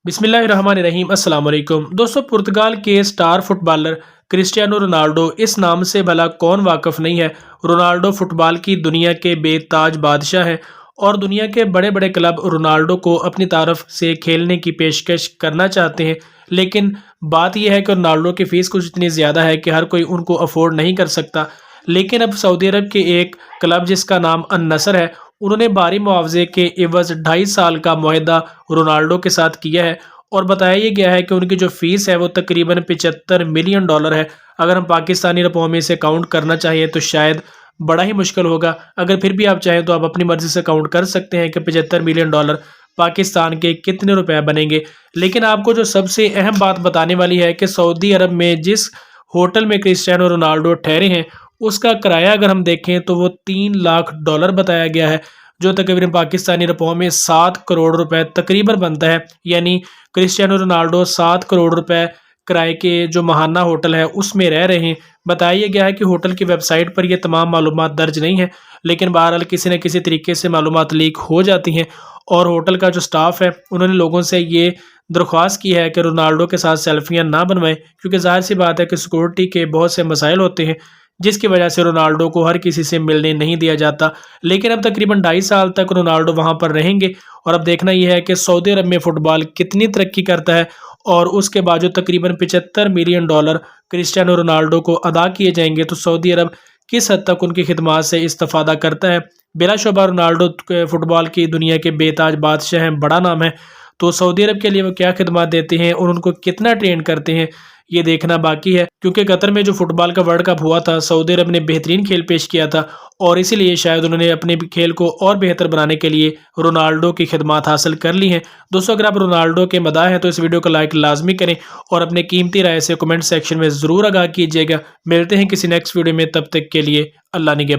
बिस्मिल्लाहिर्रहमानिर्रहीम अस्सलाम वालेकुम दोस्तों। पुर्तगाल के स्टार फुटबॉलर क्रिस्टियानो रोनाल्डो, इस नाम से भला कौन वाकिफ़ नहीं है। रोनाल्डो फुटबॉल की दुनिया के बेताज बादशाह हैं और दुनिया के बड़े बड़े क्लब रोनाल्डो को अपनी तरफ से खेलने की पेशकश करना चाहते हैं। लेकिन बात यह है कि रोनाल्डो की फ़ीस कुछ इतनी ज़्यादा है कि हर कोई उनको अफोर्ड नहीं कर सकता। लेकिन अब सऊदी अरब के एक क्लब जिसका नाम अन-नसर है, उन्होंने भारी मुआवजे के एवज 2.5 साल का मुआहदा रोनाल्डो के साथ किया है और बताया ये गया है कि उनकी जो फीस है वो तकरीबन $75 मिलियन है। अगर हम पाकिस्तानी रुपयों में इसे काउंट करना चाहिए तो शायद बड़ा ही मुश्किल होगा। अगर फिर भी आप चाहें तो आप अपनी मर्जी से काउंट कर सकते हैं कि $75 मिलियन पाकिस्तान के कितने रुपए बनेंगे। लेकिन आपको जो सबसे अहम बात बताने वाली है कि सऊदी अरब में जिस होटल में क्रिस्टियानो रोनाल्डो ठहरे हैं, उसका किराया अगर हम देखें तो वो $3 लाख बताया गया है, जो तकरीबन पाकिस्तानी रुपयों में 7 करोड़ रुपए तकरीबन बनता है। यानी क्रिस्टियानो रोनाल्डो 7 करोड़ रुपए किराए के जो महाना होटल है उसमें रह रहे हैं। बताया गया है कि होटल की वेबसाइट पर ये तमाम मालूमात दर्ज नहीं है, लेकिन बहरहाल किसी न किसी तरीके से मालूमात लीक हो जाती हैं और होटल का जो स्टाफ है उन्होंने लोगों से ये दरख्वास्त की है कि रोनाल्डो के साथ सेल्फियां ना बनवाएं, क्योंकि जाहिर सी बात है कि सिक्योरिटी के बहुत से मसाइल होते हैं जिसकी वजह से रोनाल्डो को हर किसी से मिलने नहीं दिया जाता। लेकिन अब तकरीबन 2.5 साल तक रोनाल्डो वहां पर रहेंगे और अब देखना यह है कि सऊदी अरब में फुटबॉल कितनी तरक्की करता है और उसके बाद जो तकरीबन $75 मिलियन क्रिस्टियानो रोनाल्डो को अदा किए जाएंगे तो सऊदी अरब किस हद तक उनकी खिदमात से इस्तेफादा करता है। बिलाशुबा रोनाल्डो फुटबॉल की दुनिया के बेताज बादशाह हैं, बड़ा नाम है। तो सऊदी अरब के लिए वो क्या खिदमत देते हैं और उनको कितना ट्रेन करते हैं ये देखना बाकी है, क्योंकि कतर में जो फुटबॉल का वर्ल्ड कप हुआ था सऊदी अरब ने बेहतरीन खेल पेश किया था और इसीलिए शायद उन्होंने अपने खेल को और बेहतर बनाने के लिए रोनाल्डो की खिदमत हासिल कर ली हैं। दोस्तों, अगर आप रोनाल्डो के मदाह हैं तो इस वीडियो को लाइक लाजमी करें और अपने कीमती राय से कमेंट सेक्शन में ज़रूर आगाह कीजिएगा। मिलते हैं किसी नेक्स्ट वीडियो में, तब तक के लिए अल्लाह निगहबान।